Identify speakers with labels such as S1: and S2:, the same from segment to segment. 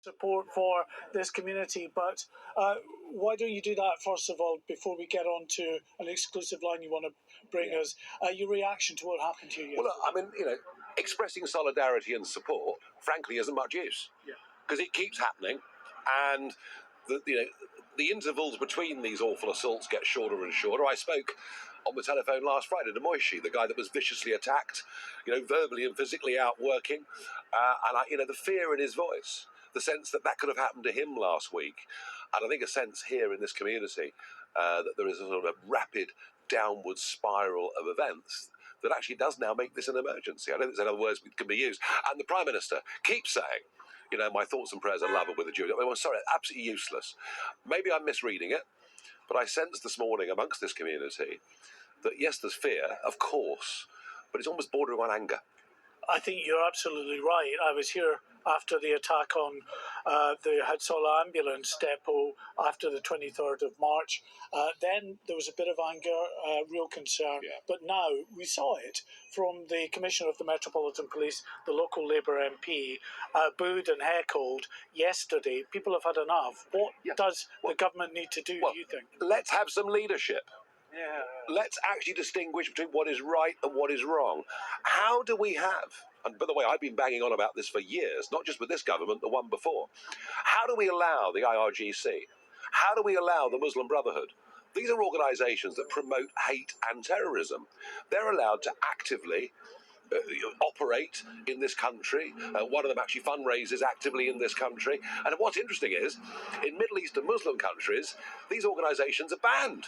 S1: support for this community, but why don't you do that first of all before we get on to an exclusive line you want to bring us? Your reaction to what happened to you?
S2: Well, look, I mean, expressing solidarity and support, frankly, isn't much use because it keeps happening, and the intervals between these awful assaults get shorter and shorter. I spoke on the telephone last Friday to Moishi, the guy that was viciously attacked, verbally and physically out working, and the fear in his voice, the sense that could have happened to him last week, and I think a sense here in this community that there is a sort of rapid downward spiral of events that actually does now make this an emergency. I don't think there's other words that can be used. And the Prime Minister keeps saying, my thoughts and prayers are love with the Jews. I'm sorry, absolutely useless. Maybe I'm misreading it, but I sensed this morning amongst this community that, yes, there's fear, of course, but it's almost bordering on anger.
S1: I think you're absolutely right. I was here after the attack on the Hatsala ambulance depot after the 23rd of March. Then there was a bit of anger, real concern. Yeah. But now we saw it from the Commissioner of the Metropolitan Police, the local Labour MP, booed and heckled yesterday. People have had enough. What does the government need to do, do you think?
S2: Let's have some leadership. Yeah. Let's actually distinguish between what is right and what is wrong. How do we have, and by the way, I've been banging on about this for years, not just with this government, the one before. How do we allow the IRGC? How do we allow the Muslim Brotherhood? These are organisations that promote hate and terrorism. They're allowed to actively operate in this country. One of them actually fundraises actively in this country. And what's interesting is, in Middle Eastern Muslim countries, these organisations are banned.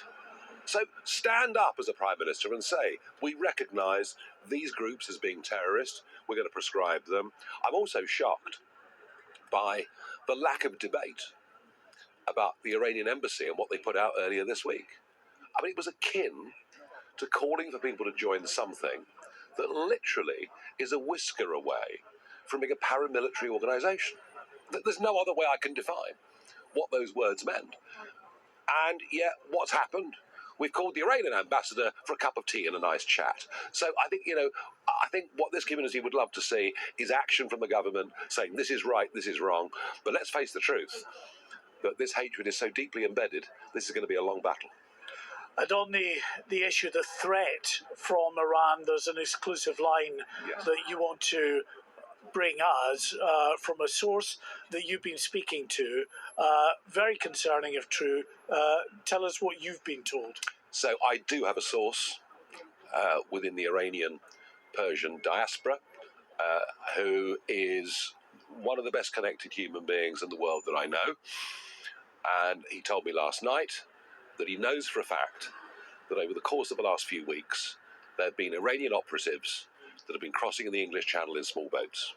S2: So stand up as a Prime Minister and say, we recognise these groups as being terrorists, we're going to prescribe them. I'm also shocked by the lack of debate about the Iranian embassy and what they put out earlier this week. I mean, it was akin to calling for people to join something that literally is a whisker away from being a paramilitary organisation. There's no other way I can define what those words meant. And yet, what's happened? We've called the Iranian ambassador for a cup of tea and a nice chat. So I think what this community would love to see is action from the government saying this is right, this is wrong. But let's face the truth, that this hatred is so deeply embedded, this is going to be a long battle.
S1: And on the issue, the threat from Iran, there's an exclusive line that you want to bring us from a source that you've been speaking to. Very concerning if true. Tell us what you've been told.
S2: So I do have a source within the Iranian Persian diaspora who is one of the best connected human beings in the world that I know. And he told me last night that he knows for a fact that over the course of the last few weeks, there have been Iranian operatives that have been crossing in the English Channel in small boats.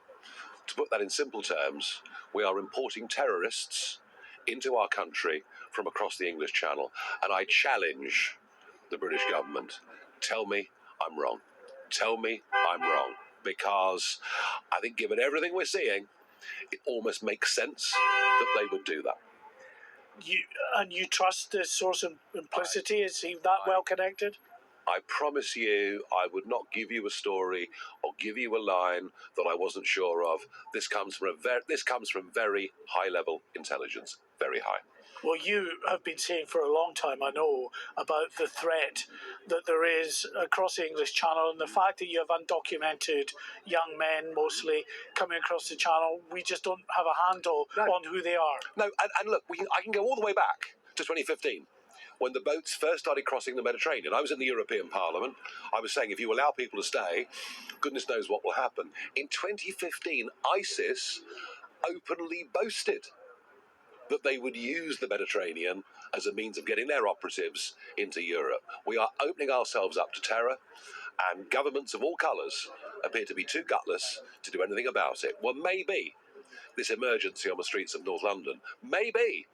S2: To put that in simple terms, we are importing terrorists into our country from across the English Channel. And I challenge the British government, tell me I'm wrong. Tell me I'm wrong. Because I think given everything we're seeing, it almost makes sense that they would do that.
S1: You trust this source of implicity? Is he that well connected?
S2: I promise you, I would not give you a story or give you a line that I wasn't sure of. This comes from very high-level intelligence, very high.
S1: Well, you have been saying for a long time, I know, about the threat that there is across the English Channel and the fact that you have undocumented young men mostly coming across the Channel. We just don't have a handle on who they are.
S2: No, and look, I can go all the way back to 2015. When the boats first started crossing the Mediterranean. I was in the European Parliament. I was saying if you allow people to stay, goodness knows what will happen. In 2015, ISIS openly boasted that they would use the Mediterranean as a means of getting their operatives into Europe. We are opening ourselves up to terror, and governments of all colours appear to be too gutless to do anything about it. Well, maybe this emergency on the streets of North London, maybe